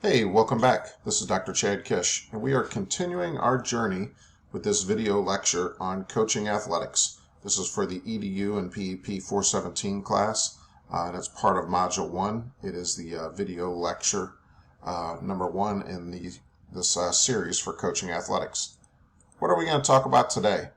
Hey, welcome back. This is Dr. Chad Kish, and we are continuing our journey with this video lecture on coaching athletics. This is for the EDU and PEP 417 class, and it's part of Module 1. It is the video lecture number 1 in this series for coaching athletics. What are we going to talk about today?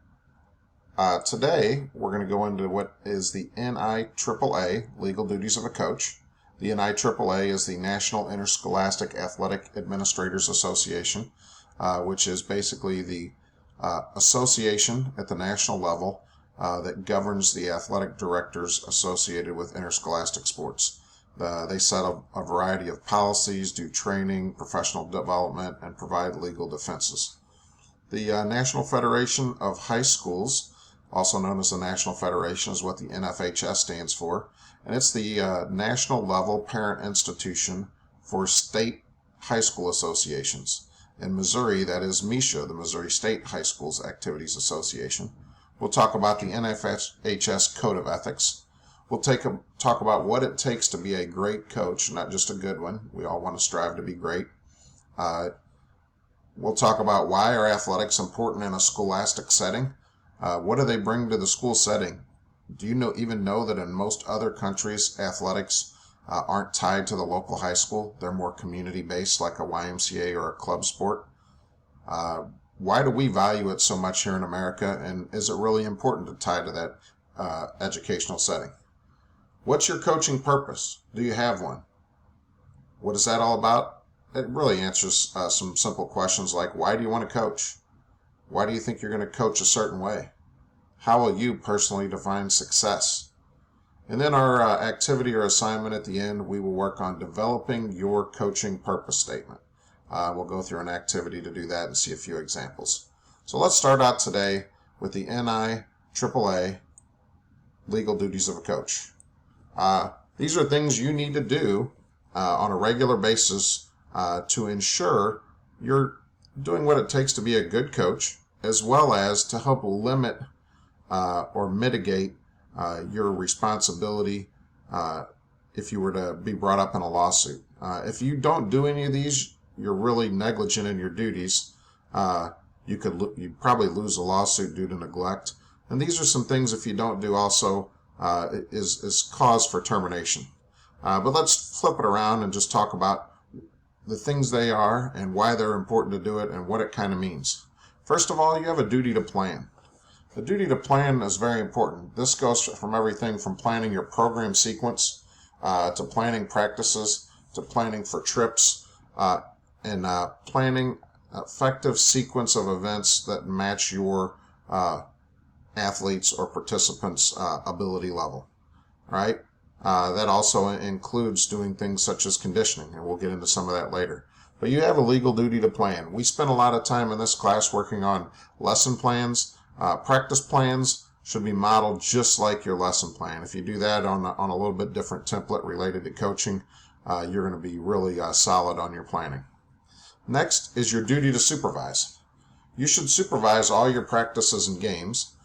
Today, we're going to go into what is the NIAAA, Legal Duties of a Coach. The NIAAA is the National Interscholastic Athletic Administrators Association, which is basically the association at the national level that governs the athletic directors associated with interscholastic sports. They set a variety of policies, do training, professional development, and provide legal defenses. The National Federation of High Schools, also known as the National Federation, is what the NFHS stands for. And it's the national level parent institution for state high school associations. In Missouri, that is MISHA, the Missouri State High Schools Activities Association. We'll talk about the NFHS Code of Ethics. We'll talk about what it takes to be a great coach, not just a good one. We all want to strive to be great. We'll talk about why are athletics important in a scholastic setting. What do they bring to the school setting? Do you even know that in most other countries, athletics aren't tied to the local high school? They're more community-based, like a YMCA or a club sport. Why do we value it so much here in America, and is it really important to tie to that educational setting? What's your coaching purpose? Do you have one? What is that all about? It really answers some simple questions like, why do you want to coach? Why do you think you're going to coach a certain way? How will you personally define success? And then our activity or assignment at the end, we will work on developing your coaching purpose statement. We'll go through an activity to do that and see a few examples. So let's start out today with the NIAAA Legal Duties of a Coach. These are things you need to do on a regular basis to ensure you're doing what it takes to be a good coach, as well as to help limit or mitigate your responsibility if you were to be brought up in a lawsuit. If you don't do any of these, you're really negligent in your duties. You'd probably lose a lawsuit due to neglect. And these are some things, if you don't do also, is cause for termination. But let's flip it around and just talk about the things they are and why they're important to do it and what it kind of means. First of all, you have a duty to plan. The duty to plan is very important. This goes from everything from planning your program sequence to planning practices to planning for trips and planning effective sequence of events that match your athletes or participants' ability level. Right? That also includes doing things such as conditioning, and we'll get into some of that later. But you have a legal duty to plan. We spent a lot of time in this class working on lesson plans. Practice plans should be modeled just like your lesson plan. If you do that on a little bit different template related to coaching, you're going to be really solid on your planning. Next is your duty to supervise. You should supervise all your practices and games.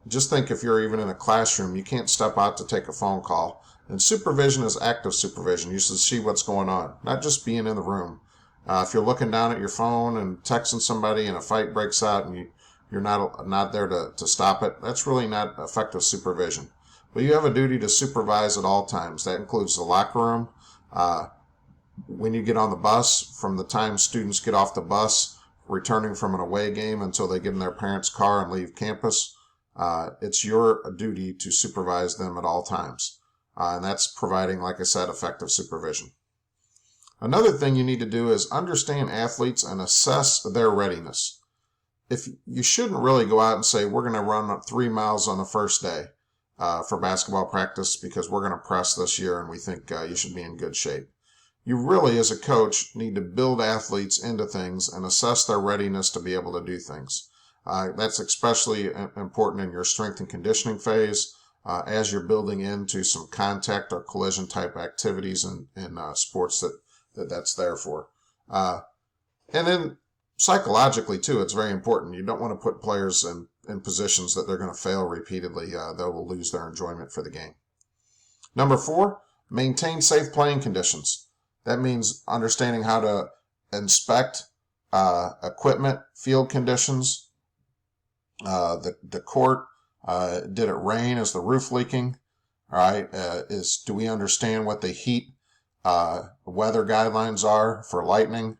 Just think if you're even in a classroom, you can't step out to take a phone call. And supervision is active supervision. You should see what's going on, not just being in the room. If you're looking down at your phone and texting somebody and a fight breaks out and you're not there to stop it, that's really not effective supervision. But you have a duty to supervise at all times. That includes the locker room. When you get on the bus, from the time students get off the bus, returning from an away game until they get in their parents' car and leave campus, it's your duty to supervise them at all times. And that's providing, like I said, effective supervision. Another thing you need to do is understand athletes and assess their readiness. If you shouldn't really go out and say, we're going to run 3 miles on the first day for basketball practice because we're going to press this year and we think you should be in good shape. You really, as a coach, need to build athletes into things and assess their readiness to be able to do things. That's especially important in your strength and conditioning phase as you're building into some contact or collision type activities in sports that's there for. And then psychologically, too, it's very important. You don't want to put players in positions that they're going to fail repeatedly. They will lose their enjoyment for the game. Number 4, maintain safe playing conditions. That means understanding how to inspect equipment, field conditions, the court. Did it rain? Is the roof leaking? All right. Do we understand what the heat weather guidelines are for lightning?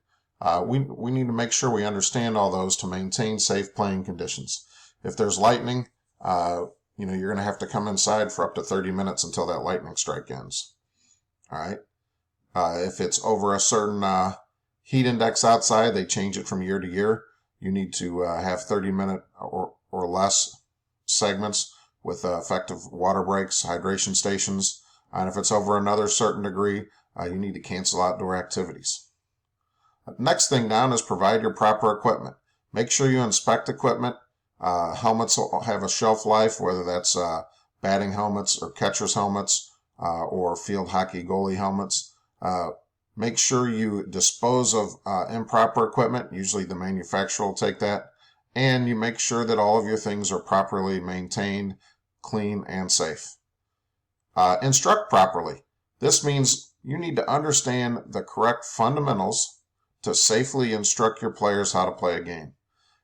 We need to make sure we understand all those to maintain safe playing conditions. If there's lightning, you're going to have to come inside for up to 30 minutes until that lightning strike ends. All right. If it's over a certain heat index outside, they change it from year to year. You need to have 30-minute or less segments with effective water breaks, hydration stations. And if it's over another certain degree, you need to cancel outdoor activities. Next thing down is provide your proper equipment. Make sure you inspect equipment. Helmets will have a shelf life, whether that's batting helmets or catcher's helmets or field hockey goalie helmets. Make sure you dispose of improper equipment. Usually the manufacturer will take that. And you make sure that all of your things are properly maintained, clean, and safe. Instruct properly. This means you need to understand the correct fundamentals to safely instruct your players how to play a game.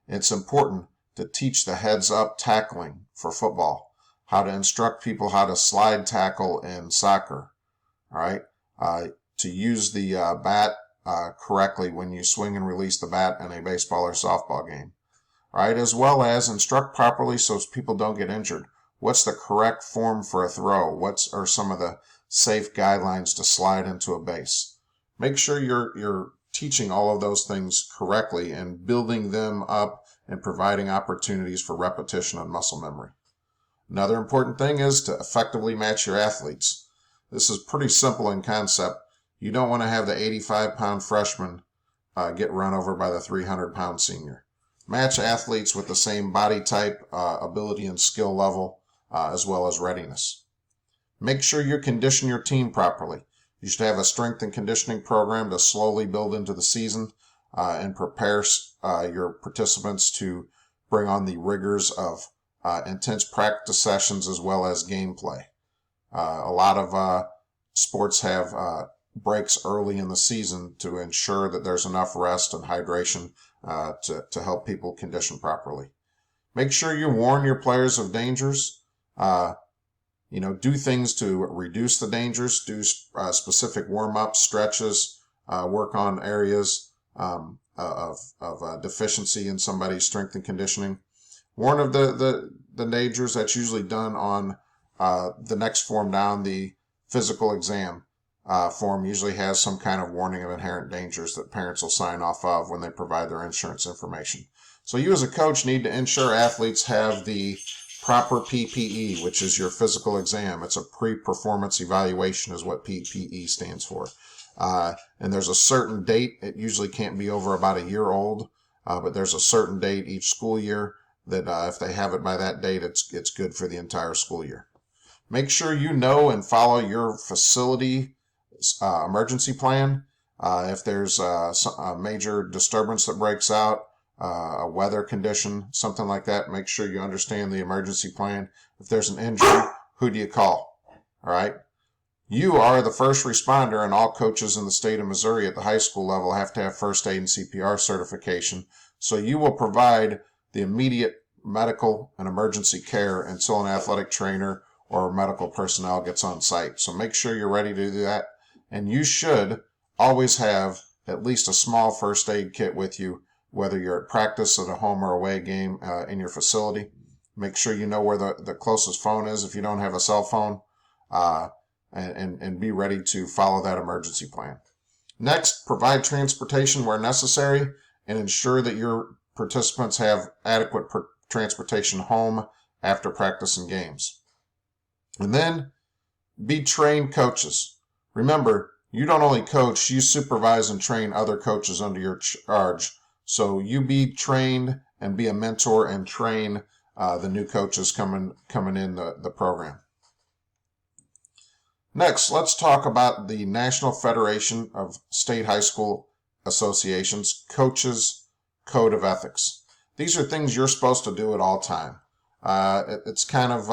It's important to teach the heads-up tackling for football, how to instruct people how to slide tackle in soccer, all right? To use the bat correctly when you swing and release the bat in a baseball or softball game, all right? As well as instruct properly so people don't get injured. What's the correct form for a throw? What are some of the safe guidelines to slide into a base? Make sure you're teaching all of those things correctly and building them up and providing opportunities for repetition and muscle memory. Another important thing is to effectively match your athletes. This is pretty simple in concept. You don't want to have the 85-pound freshman get run over by the 300-pound senior. Match athletes with the same body type, ability and skill level, as well as readiness. Make sure you condition your team properly. You should have a strength and conditioning program to slowly build into the season and prepare your participants to bring on the rigors of intense practice sessions as well as gameplay. A lot of sports have breaks early in the season to ensure that there's enough rest and hydration to help people condition properly. Make sure you warn your players of dangers. Do things to reduce the dangers, do specific warm-ups, stretches, work on areas of deficiency in somebody's strength and conditioning. Warn of the dangers. That's usually done on the next form down. The physical exam form usually has some kind of warning of inherent dangers that parents will sign off of when they provide their insurance information. So you as a coach need to ensure athletes have the proper PPE, which is your physical exam. It's a pre-performance evaluation is what PPE stands for. And there's a certain date. It usually can't be over about a year old, but there's a certain date each school year that if they have it by that date, it's good for the entire school year. Make sure you know and follow your facility emergency plan. If there's a major disturbance that breaks out, a weather condition, something like that, make sure you understand the emergency plan. If there's an injury, who do you call? All right. You are the first responder, and all coaches in the state of Missouri at the high school level have to have first aid and CPR certification. So you will provide the immediate medical and emergency care until an athletic trainer or medical personnel gets on site. So make sure you're ready to do that. And you should always have at least a small first aid kit with you, whether you're at practice, at a home or away game in your facility. Make sure you know where the closest phone is if you don't have a cell phone, and be ready to follow that emergency plan. Next, provide transportation where necessary and ensure that your participants have adequate transportation home after practice and games. And then be trained coaches. Remember, you don't only coach, you supervise and train other coaches under your charge. So you be trained and be a mentor and train the new coaches coming in the program. Next, let's talk about the National Federation of State High School Associations Coaches Code of Ethics. These are things you're supposed to do at all time. It's kind of,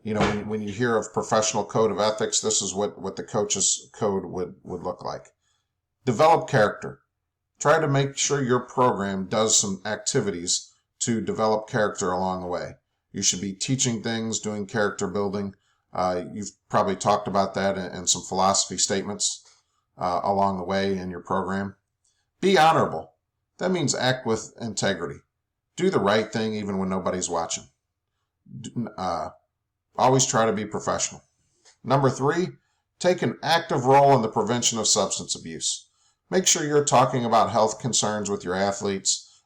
when you hear of professional code of ethics, this is what the coaches code would look like. Develop character. Try to make sure your program does some activities to develop character along the way. You should be teaching things, doing character building. You've probably talked about that in some philosophy statements along the way in your program. Be honorable. That means act with integrity. Do the right thing even when nobody's watching. Always try to be professional. Number 3, take an active role in the prevention of substance abuse. Make sure you're talking about health concerns with your athletes.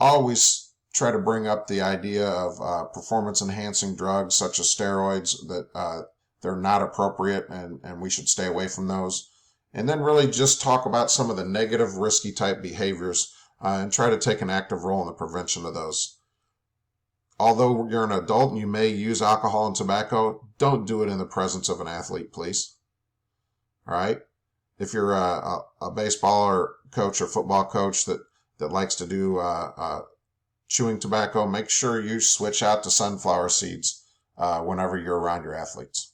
Always try to bring up the idea of performance-enhancing drugs such as steroids, that they're not appropriate and we should stay away from those. And then really just talk about some of the negative, risky type behaviors and try to take an active role in the prevention of those. Although you're an adult and you may use alcohol and tobacco, don't do it in the presence of an athlete, please. All right? If you're a baseball coach or football coach that likes to do chewing tobacco, make sure you switch out to sunflower seeds whenever you're around your athletes.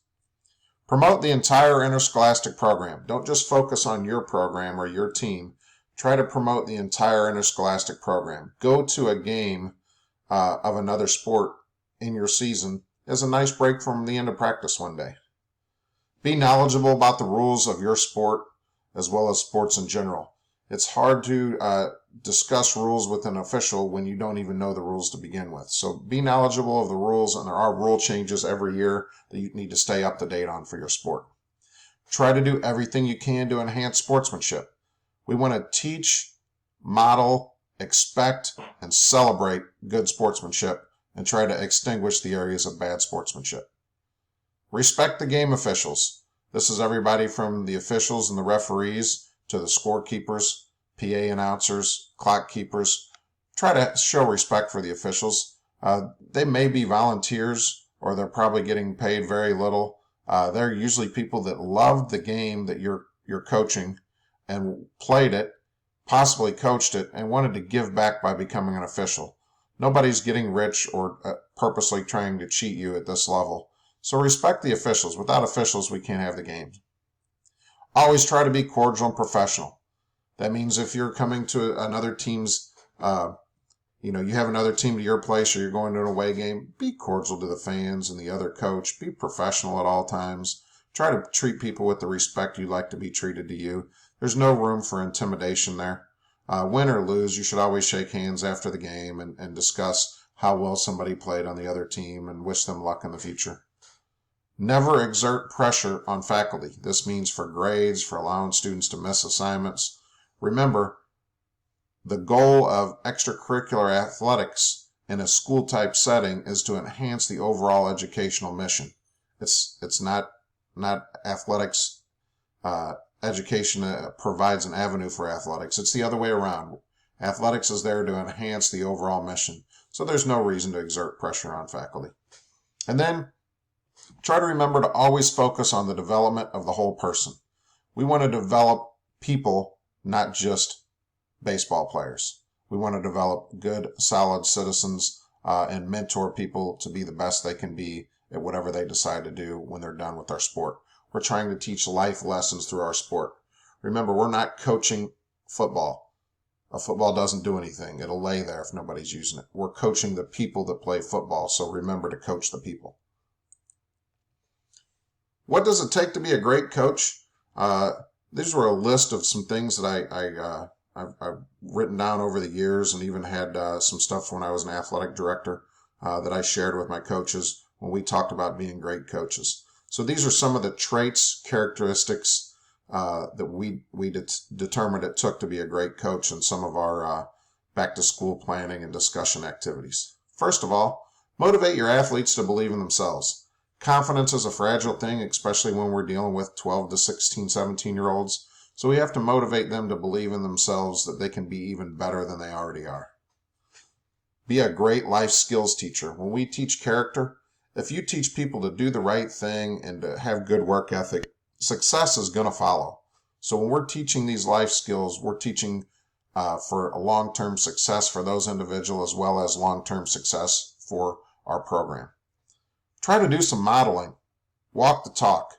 Promote the entire interscholastic program. Don't just focus on your program or your team. Try to promote the entire interscholastic program. Go to a game of another sport in your season as a nice break from the end of practice one day. Be knowledgeable about the rules of your sport as well as sports in general. It's hard to discuss rules with an official when you don't even know the rules to begin with. So be knowledgeable of the rules, and there are rule changes every year that you need to stay up to date on for your sport. Try to do everything you can to enhance sportsmanship. We want to teach, model, expect, and celebrate good sportsmanship and try to extinguish the areas of bad sportsmanship. Respect the game officials. This is everybody from the officials and the referees to the scorekeepers, PA announcers, clock keepers. Try to show respect for the officials. They may be volunteers or they're probably getting paid very little. They're usually people that loved the game that you're coaching and played it, possibly coached it, and wanted to give back by becoming an official. Nobody's getting rich or purposely trying to cheat you at this level. So respect the officials. Without officials, we can't have the games. Always try to be cordial and professional. That means if you're coming to another team's, you have another team to your place or you're going to an away game, be cordial to the fans and the other coach. Be professional at all times. Try to treat people with the respect you'd like to be treated to you. There's no room for intimidation there. Win or lose, you should always shake hands after the game and discuss how well somebody played on the other team and wish them luck in the future. Never exert pressure on faculty. This means for grades, for allowing students to miss assignments. Remember, the goal of extracurricular athletics in a school-type setting is to enhance the overall educational mission. It's not athletics. Education provides an avenue for athletics. It's the other way around. Athletics is there to enhance the overall mission. So there's no reason to exert pressure on faculty. And then try to remember to always focus on the development of the whole person. We want to develop people, not just baseball players. We want to develop good, solid citizens and mentor people to be the best they can be at whatever they decide to do when they're done with our sport. We're trying to teach life lessons through our sport. Remember, we're not coaching football. A football doesn't do anything. It'll lay there if nobody's using it. We're coaching the people that play football, so remember to coach the people. What does it take to be a great coach? These were a list of some things that I've written down over the years and even had some stuff when I was an athletic director that I shared with my coaches when we talked about being great coaches. So these are some of the traits, characteristics that we determined it took to be a great coach in some of our back-to-school planning and discussion activities. First of all, motivate your athletes to believe in themselves. Confidence is a fragile thing, especially when we're dealing with 12 to 16, 17-year-olds. So we have to motivate them to believe in themselves that they can be even better than they already are. Be a great life skills teacher. When we teach character, if you teach people to do the right thing and to have good work ethic, success is going to follow. So when we're teaching these life skills, we're teaching for a long-term success for those individuals as well as long-term success for our program. Try to do some modeling. Walk the talk.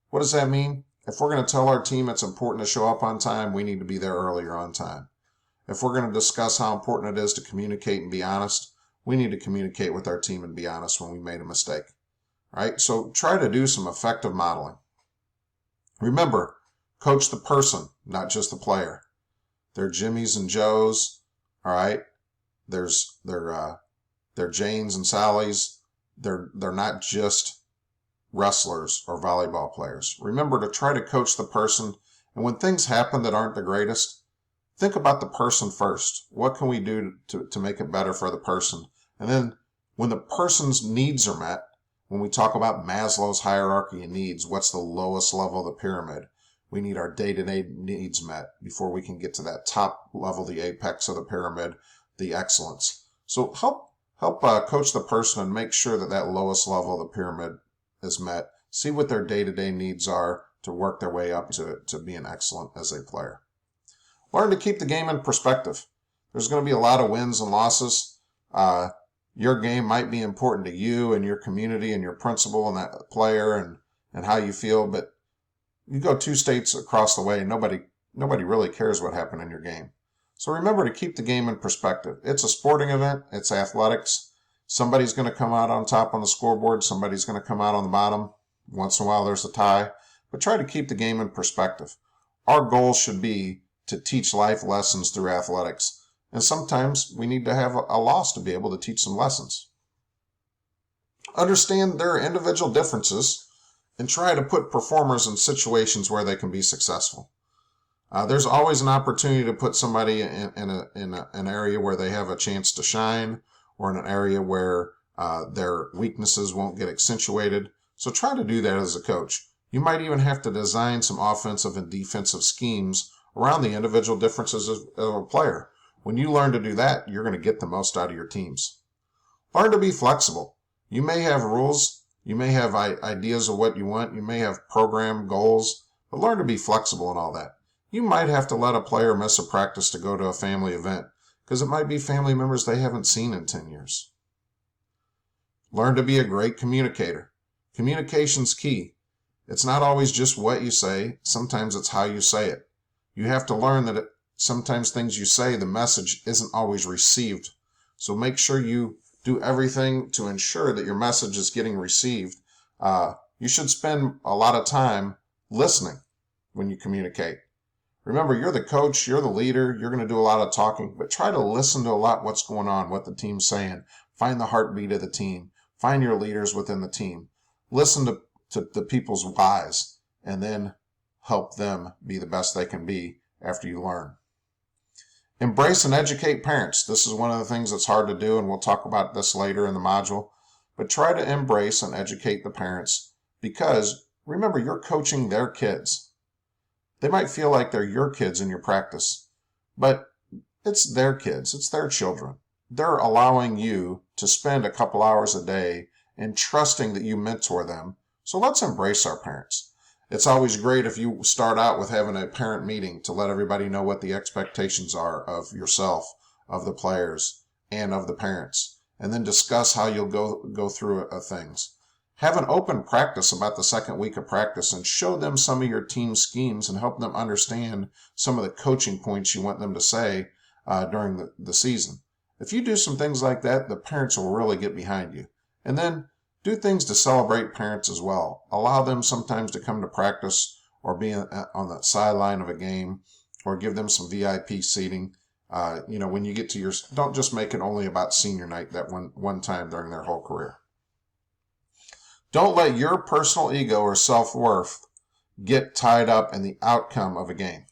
What does that mean? If we're going to tell our team it's important to show up on time, we need to be there earlier on time. If we're going to discuss how important it is to communicate and be honest, we need to communicate with our team and be honest when we made a mistake. All right? So try to do some effective modeling. Remember, coach the person, not just the player. They're Jimmys and Joes, all right? They're Janes and Sallys. They're not just wrestlers or volleyball players. Remember to try to coach the person, and when things happen that aren't the greatest, think about the person first. What can we do to make it better for the person? And then when the person's needs are met, when we talk about Maslow's hierarchy of needs, what's the lowest level of the pyramid? We need our day-to-day needs met before we can get to that top level, the apex of the pyramid, the excellence. So help coach the person and make sure that lowest level of the pyramid is met. See what their day-to-day needs are to work their way up to being excellent as a player. Learn to keep the game in perspective. There's going to be a lot of wins and losses. Your game might be important to you and your community and your principal and that player and how you feel, but you go 2 states across the way, nobody really cares what happened in your game. So remember to keep the game in perspective. It's a sporting event. It's athletics. Somebody's going to come out on top on the scoreboard. Somebody's going to come out on the bottom. Once in a while there's a tie. But try to keep the game in perspective. Our goal should be to teach life lessons through athletics. And sometimes we need to have a loss to be able to teach some lessons. Understand their individual differences and try to put performers in situations where they can be successful. There's always an opportunity to put somebody in an area where they have a chance to shine, or in an area where their weaknesses won't get accentuated. So try to do that as a coach. You might even have to design some offensive and defensive schemes around the individual differences of a player. When you learn to do that, you're going to get the most out of your teams. Learn to be flexible. You may have rules. You may have ideas of what you want. You may have program goals, but learn to be flexible in all that. You might have to let a player miss a practice to go to a family event because it might be family members they haven't seen in 10 years. Learn to be a great communicator. Communication's key. It's not always just what you say. Sometimes it's how you say it. You have to learn that sometimes things you say, the message isn't always received. So make sure you do everything to ensure that your message is getting received. You should spend a lot of time listening when you communicate. Remember, you're the coach, you're the leader, you're going to do a lot of talking, but try to listen to a lot what's going on, what the team's saying. Find the heartbeat of the team. Find your leaders within the team. Listen to the people's whys, and then help them be the best they can be after you learn. Embrace and educate parents. This is one of the things that's hard to do, and we'll talk about this later in the module. But try to embrace and educate the parents because, remember, you're coaching their kids. They might feel like they're your kids in your practice, but it's their kids. It's their children. They're allowing you to spend a couple hours a day and trusting that you mentor them. So let's embrace our parents. It's always great if you start out with having a parent meeting to let everybody know what the expectations are of yourself, of the players, and of the parents, and then discuss how you'll go through things. Have an open practice about the second week of practice and show them some of your team schemes and help them understand some of the coaching points you want them to say during the season. If you do some things like that, the parents will really get behind you. And then do things to celebrate parents as well. Allow them sometimes to come to practice or be on the sideline of a game, or give them some VIP seating. When you get to don't just make it only about senior night that one time during their whole career. Don't let your personal ego or self-worth get tied up in the outcome of a game.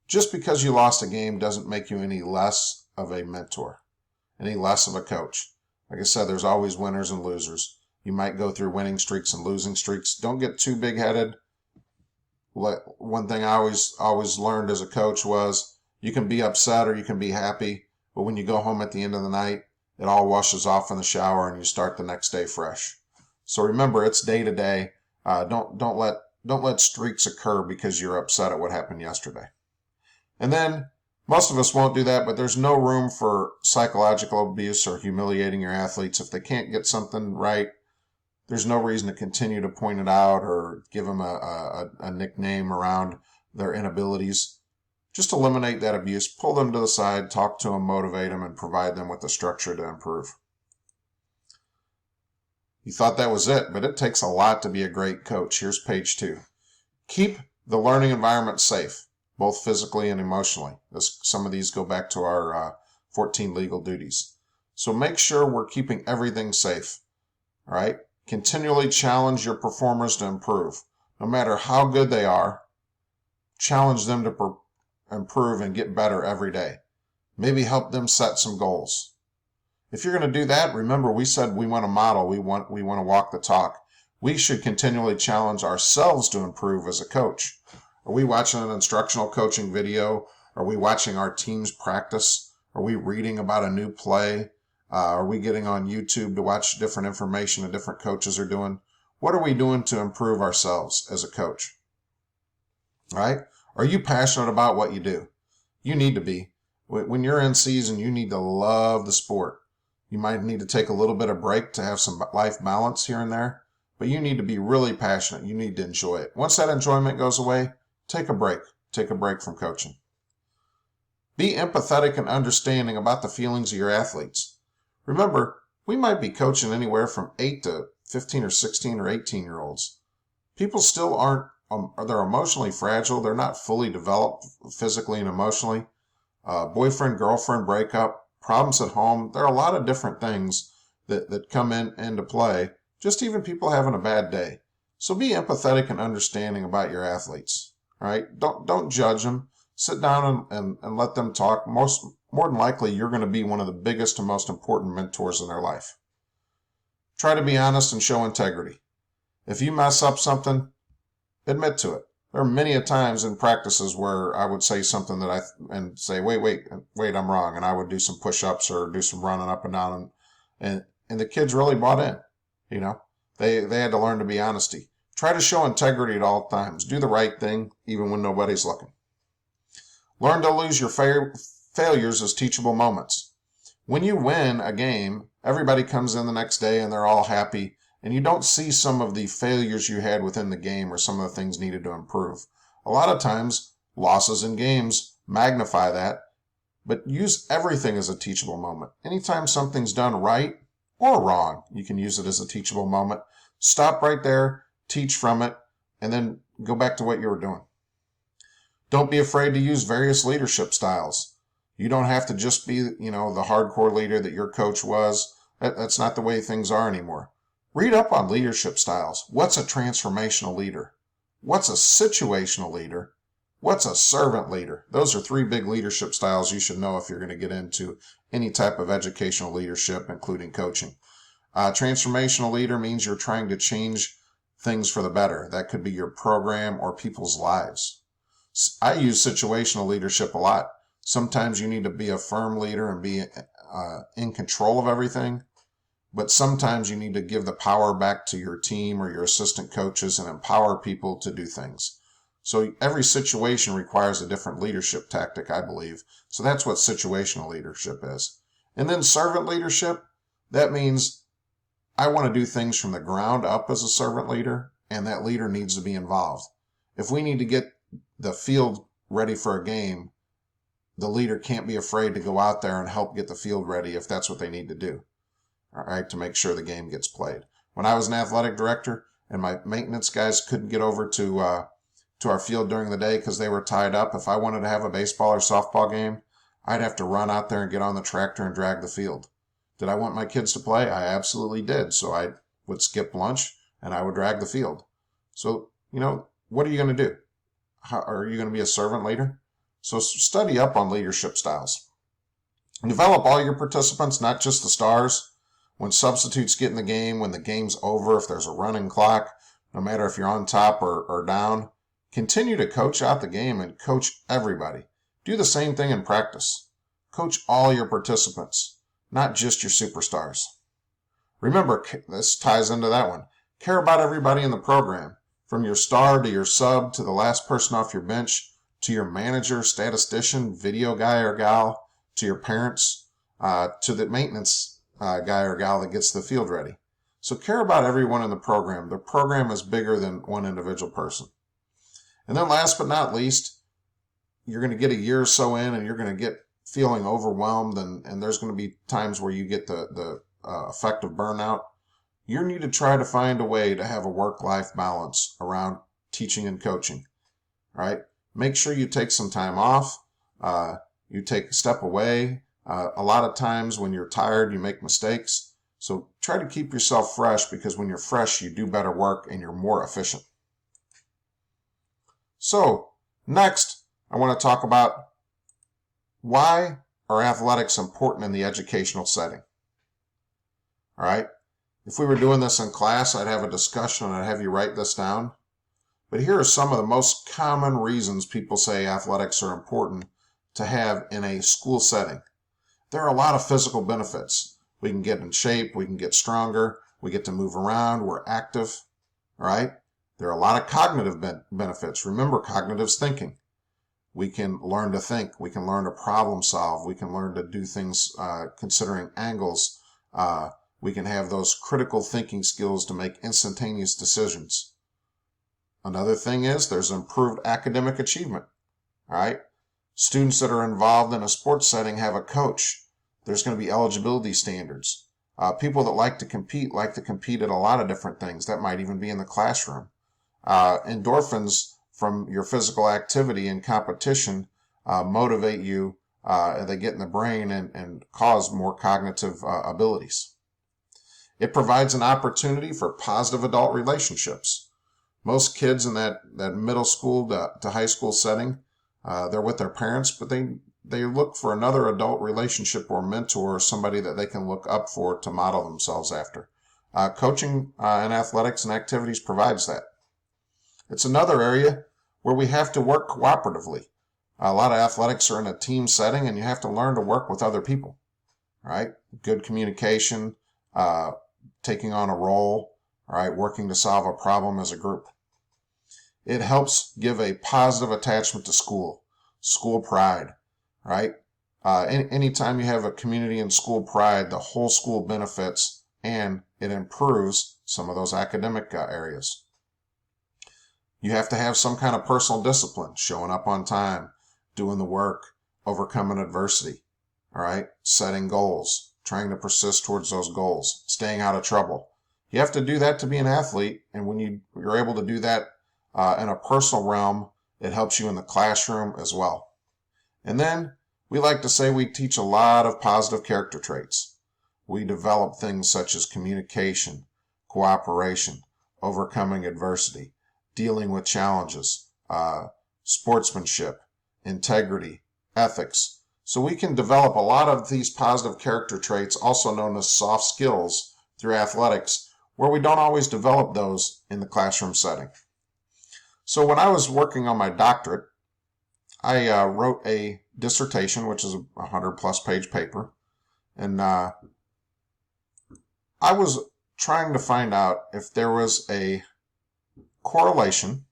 Just because you lost a game doesn't make you any less of a mentor, any less of a coach. Like I said, there's always winners and losers. You might go through winning streaks and losing streaks. Don't get too big-headed. One thing I always learned as a coach was you can be upset or you can be happy, but when you go home at the end of the night, it all washes off in the shower and you start the next day fresh. So remember, it's day to day. Don't let streaks occur because you're upset at what happened yesterday. And then most of us won't do that, but there's no room for psychological abuse or humiliating your athletes. If they can't get something right, there's no reason to continue to point it out or give them a nickname around their inabilities. Just eliminate that abuse, pull them to the side, talk to them, motivate them, and provide them with the structure to improve. You thought that was it, but it takes a lot to be a great coach. Here's page 2. Keep the learning environment safe, both physically and emotionally. Some of these go back to our 14 legal duties. So make sure we're keeping everything safe. All right? Continually challenge your performers to improve. No matter how good they are, challenge them to improve and get better every day. Maybe help them set some goals. If you're going to do that, remember we said we want to model, we want to walk the talk. We should continually challenge ourselves to improve as a coach. Are we watching an instructional coaching video? Are we watching our teams practice? Are we reading about a new play? Are we getting on YouTube to watch different information that different coaches are doing? What are we doing to improve ourselves as a coach? All right? Are you passionate about what you do? You need to be. When you're in season, you need to love the sport. You might need to take a little bit of break to have some life balance here and there, but you need to be really passionate. You need to enjoy it. Once that enjoyment goes away, take a break. Take a break from coaching. Be empathetic and understanding about the feelings of your athletes. Remember, we might be coaching anywhere from 8 to 15 or 16 or 18-year-olds. People still aren't, they're emotionally fragile. They're not fully developed physically and emotionally. Boyfriend, girlfriend breakup, problems at home. There are a lot of different things that come into play. Just even people having a bad day. So be empathetic and understanding about your athletes. All right? Don't judge them. Sit down and let them talk. More than likely, you're going to be one of the biggest and most important mentors in their life. Try to be honest and show integrity. If you mess up something, admit to it. There are many a times in practices where I would say something and say, wait, I'm wrong. And I would do some push-ups or do some running up and down. And the kids really bought in. You know, they had to learn to be honesty. Try to show integrity at all times. Do the right thing, even when nobody's looking. Learn to lose your failures as teachable moments. When you win a game, everybody comes in the next day and they're all happy, and you don't see some of the failures you had within the game or some of the things needed to improve. A lot of times, losses in games magnify that, but use everything as a teachable moment. Anytime something's done right or wrong, you can use it as a teachable moment. Stop right there, teach from it, and then go back to what you were doing. Don't be afraid to use various leadership styles. You don't have to just be, the hardcore leader that your coach was. That's not the way things are anymore. Read up on leadership styles. What's a transformational leader? What's a situational leader? What's a servant leader? Those are 3 big leadership styles you should know if you're going to get into any type of educational leadership, including coaching. Transformational leader means you're trying to change things for the better. That could be your program or people's lives. I use situational leadership a lot. Sometimes you need to be a firm leader and be in control of everything, but sometimes you need to give the power back to your team or your assistant coaches and empower people to do things. So every situation requires a different leadership tactic, I believe. So that's what situational leadership is. And then servant leadership, that means I want to do things from the ground up as a servant leader, and that leader needs to be involved. If we need to get the field ready for a game, the leader can't be afraid to go out there and help get the field ready if that's what they need to do, all right, to make sure the game gets played. When I was an athletic director and my maintenance guys couldn't get over to our field during the day because they were tied up, if I wanted to have a baseball or softball game, I'd have to run out there and get on the tractor and drag the field. Did I want my kids to play? I absolutely did. So I would skip lunch and I would drag the field. So, what are you going to do? Are you going to be a servant leader? So study up on leadership styles. Develop all your participants, not just the stars. When substitutes get in the game, when the game's over, if there's a running clock, no matter if you're on top or down, continue to coach out the game and coach everybody. Do the same thing in practice. Coach all your participants, not just your superstars. Remember, this ties into that one. Care about everybody in the program, from your star to your sub to the last person off your bench, to your manager, statistician, video guy or gal, to your parents, to the maintenance guy or gal that gets the field ready. So care about everyone in the program. The program is bigger than one individual person. And then last but not least, you're going to get a year or so in and you're going to get feeling overwhelmed, and there's going to be times where you get the effect of burnout. You need to try to find a way to have a work-life balance around teaching and coaching. All right? Make sure you take some time off. You take a step away. A lot of times when you're tired, you make mistakes. So try to keep yourself fresh, because when you're fresh, you do better work and you're more efficient. So next, I want to talk about why are athletics important in the educational setting. All right? If we were doing this in class, I'd have a discussion and I'd have you write this down. But here are some of the most common reasons people say athletics are important to have in a school setting. There are a lot of physical benefits. We can get in shape, we can get stronger, we get to move around, we're active, all right? There are a lot of cognitive benefits. Remember, cognitive thinking. We can learn to think, we can learn to problem solve, we can learn to do things considering angles. We can have those critical thinking skills to make instantaneous decisions. Another thing is there's improved academic achievement, all right? Students that are involved in a sports setting have a coach. There's going to be eligibility standards. People that like to compete at a lot of different things. That might even be in the classroom. Endorphins from your physical activity and competition motivate you. They get in the brain and cause more cognitive abilities. It provides an opportunity for positive adult relationships. Most kids in that middle school to high school setting, they're with their parents, but they look for another adult relationship or mentor, or somebody that they can look up for to model themselves after. Coaching in athletics and activities provides that. It's another area where we have to work cooperatively. A lot of athletics are in a team setting, and you have to learn to work with other people. All right? Good communication, taking on a role, all right, working to solve a problem as a group. It helps give a positive attachment to school pride, right? Anytime you have a community and school pride, the whole school benefits, and it improves some of those academic areas. You have to have some kind of personal discipline, showing up on time, doing the work, overcoming adversity, all right? Setting goals, trying to persist towards those goals, staying out of trouble. You have to do that to be an athlete, and when you're able to do that in a personal realm, it helps you in the classroom as well. And then we like to say we teach a lot of positive character traits. We develop things such as communication, cooperation, overcoming adversity, dealing with challenges, sportsmanship, integrity, ethics. So we can develop a lot of these positive character traits, also known as soft skills, through athletics, where we don't always develop those in the classroom setting. So when I was working on my doctorate, I wrote a dissertation, which is a 100-plus page paper, and I was trying to find out if there was a correlation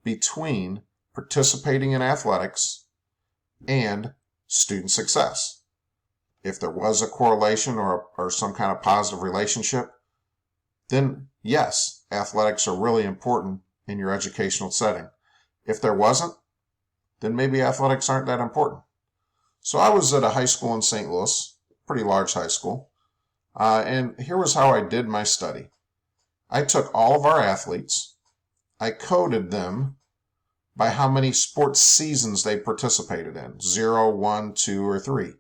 between participating in athletics and student success. If there was a correlation or some kind of positive relationship, then yes, athletics are really important in your educational setting. If there wasn't, then maybe athletics aren't that important. So I was at a high school in St. Louis, pretty large high school, and here was how I did my study. I took all of our athletes, I coded them by how many sports seasons they participated in, 0, 1, 2, or 3.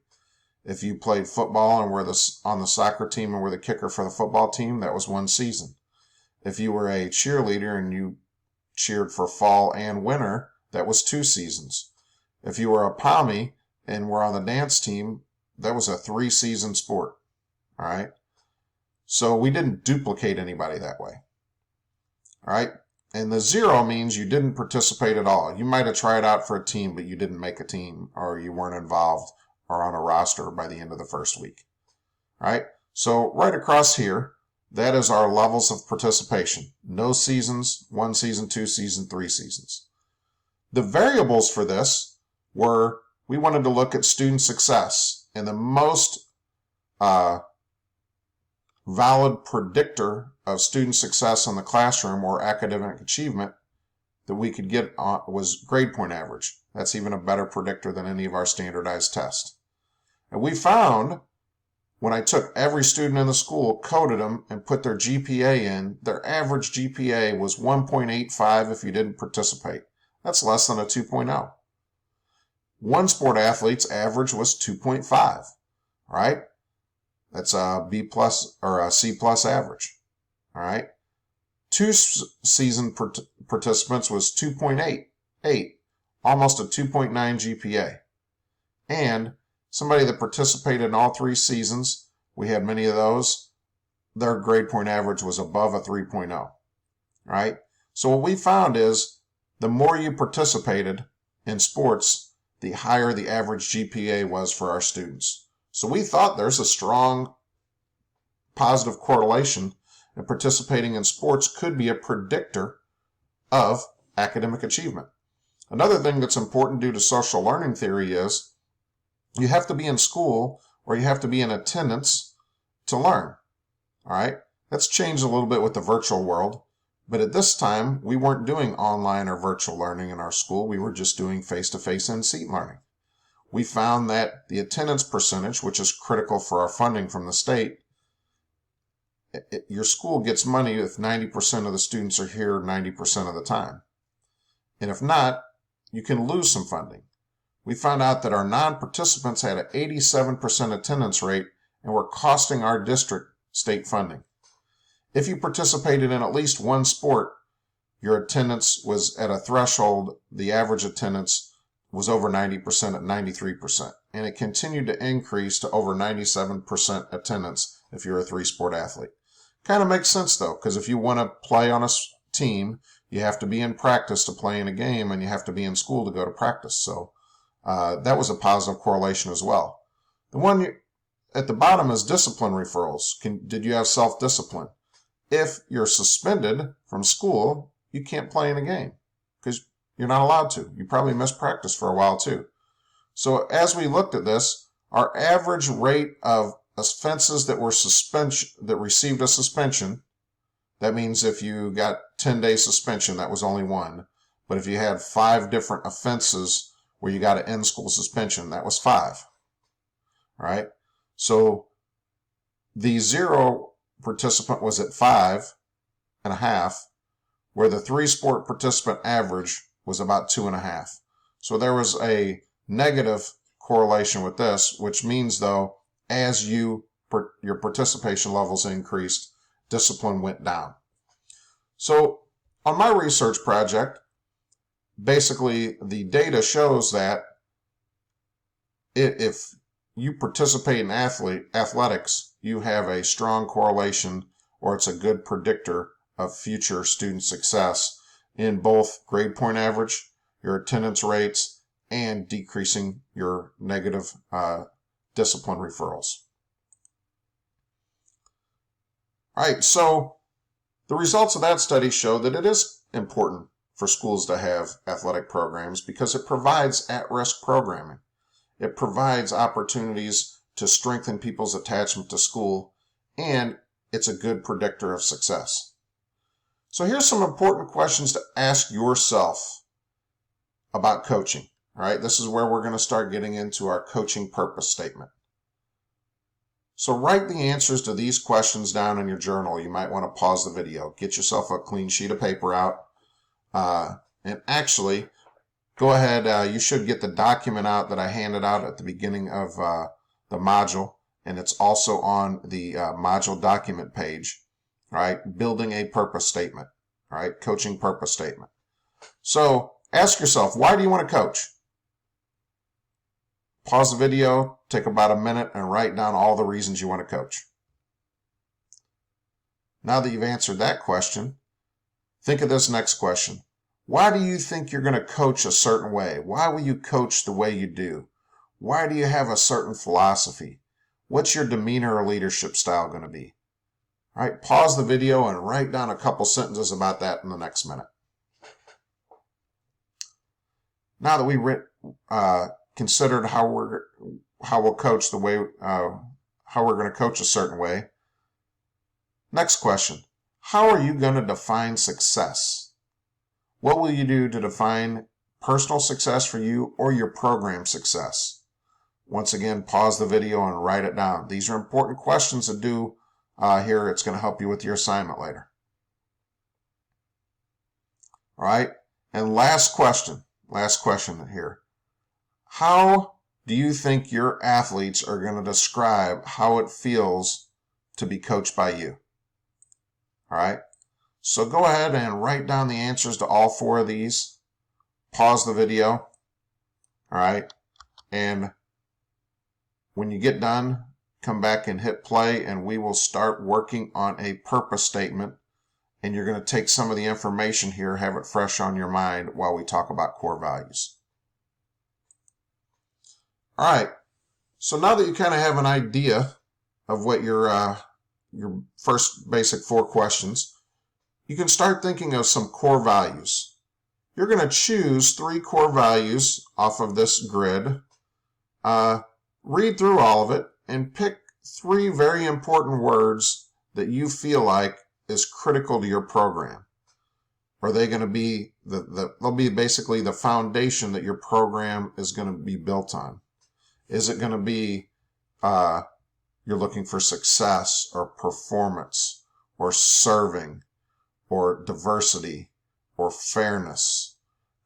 If you played football and were on the soccer team and were the kicker for the football team, that was 1 season. If you were a cheerleader and you cheered for fall and winter, that was 2 seasons. If you were a Pommy and were on the dance team, that was a 3-season sport. All right? So we didn't duplicate anybody that way. All right? And the 0 means you didn't participate at all. You might have tried out for a team, but you didn't make a team, or you weren't involved or on a roster by the end of the first week. All right? So right across here, that is our levels of participation. No seasons, 1 season, 2 seasons, 3 seasons. The variables for this were, we wanted to look at student success, and the most valid predictor of student success in the classroom or academic achievement that we could get was grade point average. That's even a better predictor than any of our standardized tests. And we found when I took every student in the school, coded them, and put their GPA in, their average GPA was 1.85 if you didn't participate. That's less than a 2.0. One sport athlete's average was 2.5, right? That's a B plus or a C plus average, all right? Two season participants was 2.8, almost a 2.9 GPA. And somebody that participated in all 3 seasons, we had many of those, their grade point average was above a 3.0, right? So what we found is the more you participated in sports, the higher the average GPA was for our students. So we thought there's a strong positive correlation, and participating in sports could be a predictor of academic achievement. Another thing that's important due to social learning theory is you have to be in school or you have to be in attendance to learn. All right? That's changed a little bit with the virtual world, but at this time we weren't doing online or virtual learning in our school. We were just doing face-to-face in-seat learning. We found that the attendance percentage, which is critical for our funding from the state, your school gets money if 90% of the students are here 90% of the time. And if not, you can lose some funding. We found out that our non-participants had an 87% attendance rate and were costing our district state funding. If you participated in at least one sport, your attendance was at a threshold. The average attendance was over 90% at 93%. And it continued to increase to over 97% attendance if you're a 3-sport athlete. Kind of makes sense though, because if you want to play on a team, you have to be in practice to play in a game, and you have to be in school to go to practice. So that was a positive correlation as well. The one at the bottom is discipline referrals. Did you have self-discipline? If you're suspended from school, you can't play in a game because you're not allowed to. You probably missed practice for a while too. So as we looked at this, our average rate of offenses that received a suspension, that means if you got 10-day suspension, that was only one. But if you had 5 different offenses where you got an in-school suspension, that was 5. All right? So the 0 participant was at 5.5, where the 3-sport participant average was about 2.5. So there was a negative correlation with this, which means though, as your participation levels increased, discipline went down. So on my research project, basically the data shows that if you participate in athletics, you have a strong correlation, or it's a good predictor of future student success in both grade point average, your attendance rates, and decreasing your negative discipline referrals. All right, so the results of that study show that it is important for schools to have athletic programs because it provides at-risk programming. It provides opportunities to strengthen people's attachment to school, and it's a good predictor of success. So here's some important questions to ask yourself about coaching. All right, this is where we're going to start getting into our coaching purpose statement. So write the answers to these questions down in your journal. You might want to pause the video. Get yourself a clean sheet of paper out. And actually, go ahead. You should get the document out that I handed out at the beginning of the module. And it's also on the module document page. All right, building a purpose statement. All right, coaching purpose statement. So ask yourself, why do you want to coach? Pause the video, take about a minute, and write down all the reasons you want to coach. Now that you've answered that question, think of this next question. Why do you think you're going to coach a certain way? Why will you coach the way you do? Why do you have a certain philosophy? What's your demeanor or leadership style going to be? All right, pause the video and write down a couple sentences about that in the next minute. Now that we considered how we'll coach the way, how we're going to coach a certain way, Next question. How are you going to define success? What will you do to define personal success for you or your program success? Once again, pause the video and write it down. These are important questions to do here. It's going to help you with your assignment later. All right. And last question here. How do you think your athletes are going to describe how it feels to be coached by you? All right. So go ahead and write down the answers to all 4 of these. Pause the video. All right. And when you get done, come back and hit play, and we will start working on a purpose statement. And you're going to take some of the information here, have it fresh on your mind while we talk about core values. All right. So now that you kind of have an idea of what your first basic 4 questions, you can start thinking of some core values. You're going to choose 3 core values off of this grid. Read through all of it and pick 3 very important words that you feel like is critical to your program. Are they going to be they'll be basically the foundation that your program is going to be built on? Is it going to be you're looking for success or performance or serving or diversity or fairness,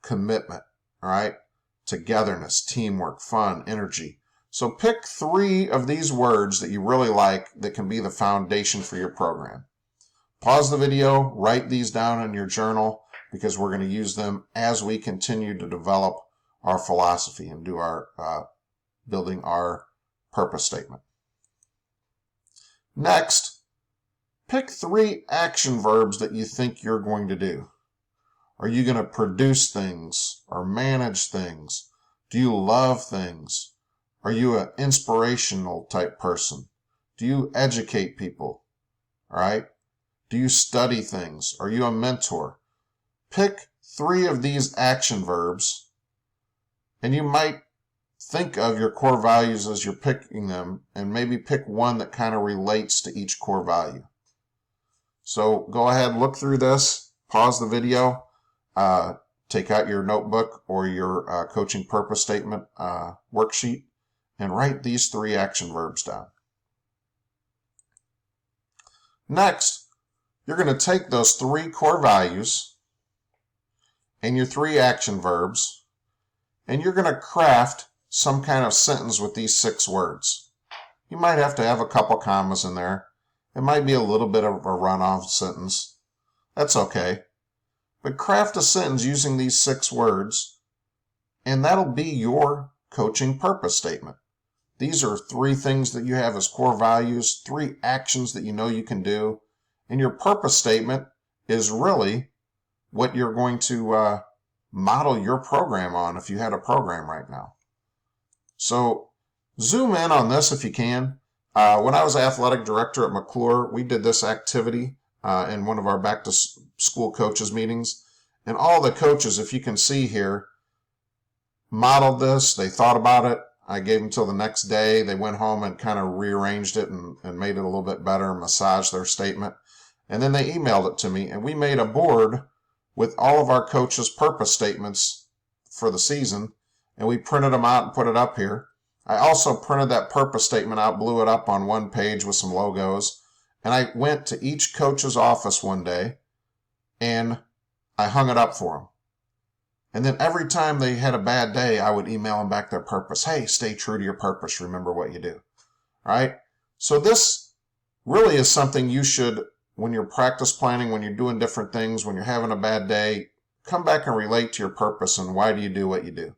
commitment, all right? Togetherness, teamwork, fun, energy. So pick 3 of these words that you really like that can be the foundation for your program. Pause the video, write these down in your journal because we're going to use them as we continue to develop our philosophy and do our building our purpose statement. Next, pick 3 action verbs that you think you're going to do. Are you going to produce things or manage things? Do you love things? Are you an inspirational type person? Do you educate people? All right? Do you study things? Are you a mentor? Pick 3 of these action verbs, and you might think of your core values as you're picking them, and maybe pick one that kind of relates to each core value. So go ahead, look through this, pause the video, take out your notebook or your coaching purpose statement worksheet, and write these 3 action verbs down. Next, you're going to take those 3 core values and your 3 action verbs, and you're going to craft some kind of sentence with these 6 words. You might have to have a couple commas in there. It might be a little bit of a runoff sentence. That's okay. But craft a sentence using these 6 words, and that'll be your coaching purpose statement. These are 3 things that you have as core values, 3 actions that you know you can do. And your purpose statement is really what you're going to model your program on if you had a program right now. So zoom in on this if you can. When I was athletic director at McClure, we did this activity in one of our back to school coaches meetings. And all the coaches, if you can see here, modeled this. They thought about it. I gave them till the next day. They went home and kind of rearranged it and made it a little bit better, massaged their statement. And then they emailed it to me, and we made a board with all of our coaches' purpose statements for the season, and we printed them out and put it up here. I also printed that purpose statement out, blew it up on one page with some logos, and I went to each coach's office one day, and I hung it up for them. And then every time they had a bad day, I would email them back their purpose. Hey, stay true to your purpose. Remember what you do. All right? So this really is something you should, when you're practice planning, when you're doing different things, when you're having a bad day, come back and relate to your purpose and why do you do what you do.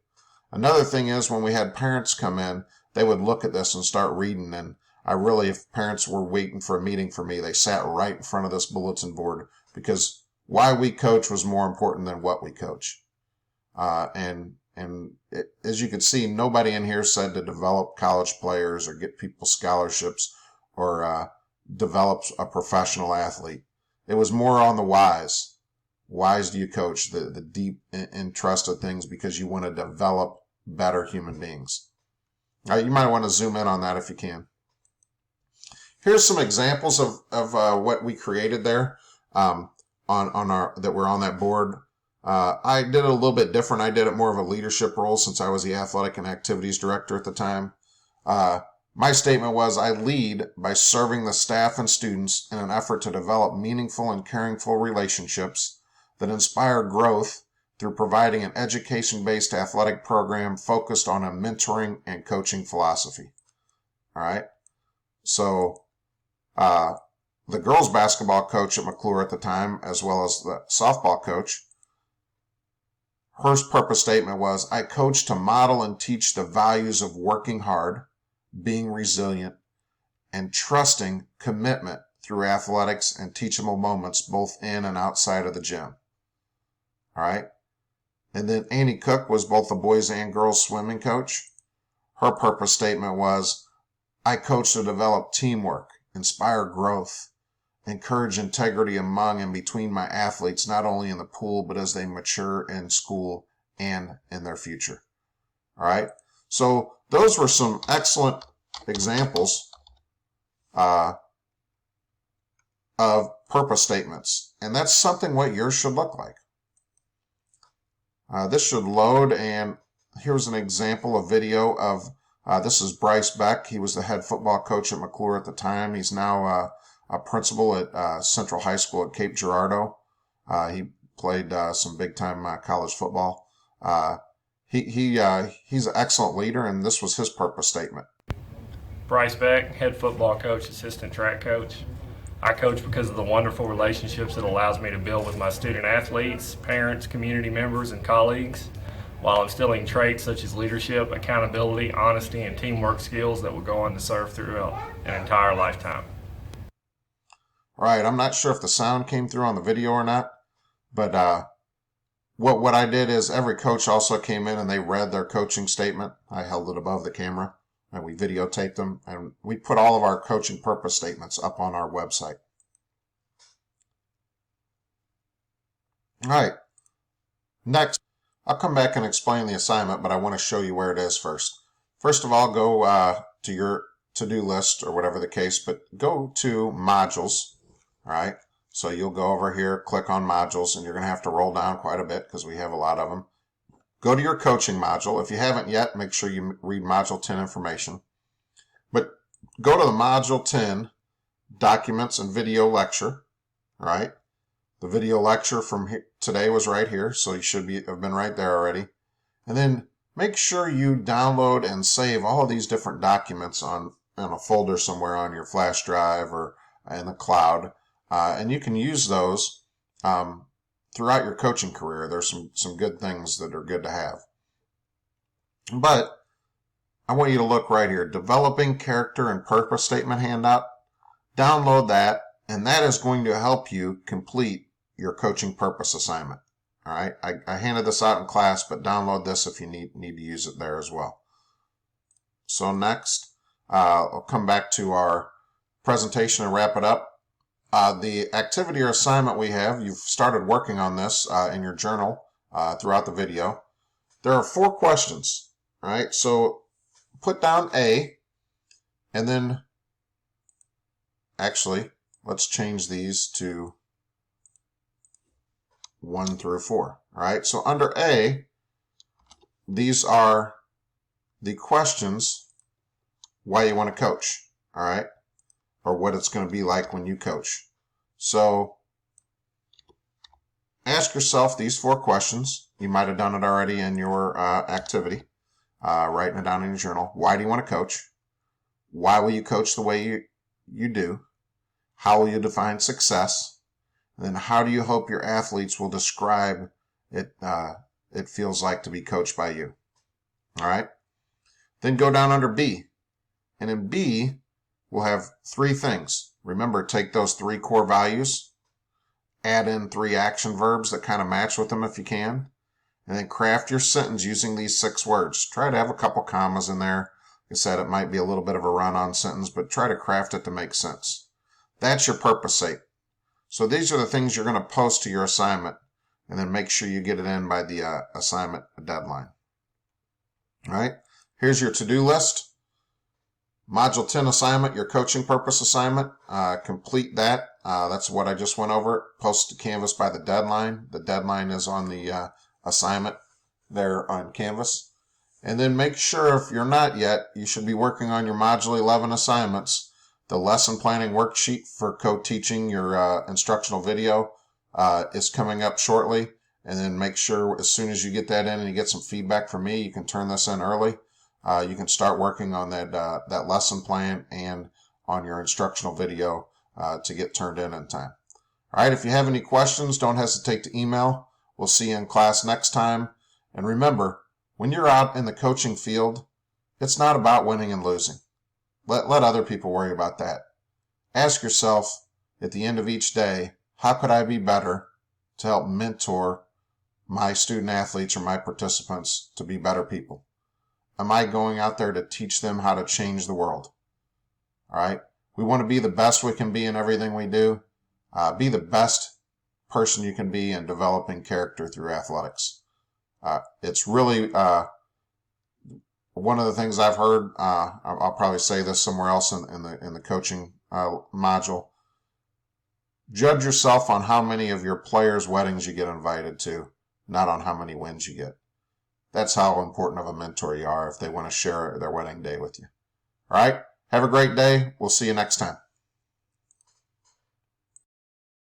Another thing is when we had parents come in, they would look at this and start reading. And if parents were waiting for a meeting for me, they sat right in front of this bulletin board because why we coach was more important than what we coach. As you can see, nobody in here said to develop college players or get people scholarships or develop a professional athlete. It was more on the whys. Whys do you coach? The deep entrusted things because you want to develop better human beings. You might want to zoom in on that if you can. Here's some examples of what we created there on our that were on that board. I did it a little bit different. I did it more of a leadership role since I was the athletic and activities director at the time. My statement was, I lead by serving the staff and students in an effort to develop meaningful and caringful relationships that inspire growth through providing an education-based athletic program focused on a mentoring and coaching philosophy. All right. So the girls basketball coach at McClure at the time, as well as the softball coach, her purpose statement was, I coach to model and teach the values of working hard, being resilient, and trusting commitment through athletics and teachable moments both in and outside of the gym. All right. And then Annie Cook was both the boys and girls swimming coach. Her purpose statement was, I coach to develop teamwork, inspire growth, encourage integrity among and between my athletes, not only in the pool, but as they mature in school and in their future. All right. So those were some excellent examples of purpose statements. And that's something what yours should look like. This should load, and here's an example of video of, this is Bryce Beck. He was the head football coach at McClure at the time. He's now a principal at Central High School at Cape Girardeau. He played some big-time college football. He's an excellent leader, and this was his purpose statement. Bryce Beck, head football coach, assistant track coach. I coach because of the wonderful relationships it allows me to build with my student athletes, parents, community members, and colleagues, while instilling traits such as leadership, accountability, honesty, and teamwork skills that will go on to serve throughout an entire lifetime. All right, I'm not sure if the sound came through on the video or not, but what I did is every coach also came in and they read their coaching statement. I held it above the camera, and we videotaped them, and we put all of our coaching purpose statements up on our website. All right, next, I'll come back and explain the assignment, but I want to show you where it is first. First of all, go to your to-do list or whatever the case, but go to modules. All right, so you'll go over here, click on modules, and you're going to have to roll down quite a bit because we have a lot of them. Go to your coaching module. If you haven't yet, make sure you read Module 10 information. But go to the Module 10 Documents and Video Lecture. All right. The video lecture from today was right here, so you should have been right there already. And then make sure you download and save all of these different documents in a folder somewhere on your flash drive or in the cloud. And you can use those throughout your coaching career. There's some good things that are good to have. But I want you to look right here. Developing Character and Purpose Statement handout. Download that, and that is going to help you complete your coaching purpose assignment. All right. I handed this out in class, but download this if you need to use it there as well. So next, I'll come back to our presentation and wrap it up. The activity or assignment we have, you've started working on this in your journal throughout the video. There are 4 questions, all right? So put down A, and then actually, let's change these to 1 through 4, all right? So under A, these are the questions why you want to coach, all right? Or what it's going to be like when you coach. So ask yourself these 4 questions. You might have done it already in your activity, writing it down in your journal. Why do you want to coach? Why will you coach the way you do? How will you define success? And then how do you hope your athletes will describe it feels like to be coached by you? All right. Then go down under B. And in B, we'll have 3 things. Remember, take those 3 core values, add in 3 action verbs that kind of match with them if you can, and then craft your sentence using these 6 words. Try to have a couple commas in there. Like I said, it might be a little bit of a run-on sentence, but try to craft it to make sense. That's your purpose statement. So these are the things you're going to post to your assignment, and then make sure you get it in by the assignment deadline. All right, here's your to-do list. Module 10 assignment, your coaching purpose assignment. Complete that. That's what I just went over. Post to Canvas by the deadline. The deadline is on the assignment there on Canvas. And then make sure, if you're not yet, you should be working on your Module 11 assignments. The lesson planning worksheet for co-teaching your instructional video is coming up shortly. And then make sure as soon as you get that in and you get some feedback from me, you can turn this in early. You can start working on that lesson plan and on your instructional video to get turned in time. All right, if you have any questions, don't hesitate to email. We'll see you in class next time. And remember, when you're out in the coaching field, it's not about winning and losing. Let other people worry about that. Ask yourself at the end of each day, how could I be better to help mentor my student athletes or my participants to be better people? Am I going out there to teach them how to change the world? All right. We want to be the best we can be in everything we do. Be the best person you can be in developing character through athletics. It's really one of the things I've heard. I'll probably say this somewhere else in the coaching module. Judge yourself on how many of your players' weddings you get invited to, not on how many wins you get. That's how important of a mentor you are if they want to share their wedding day with you. All right. Have a great day. We'll see you next time.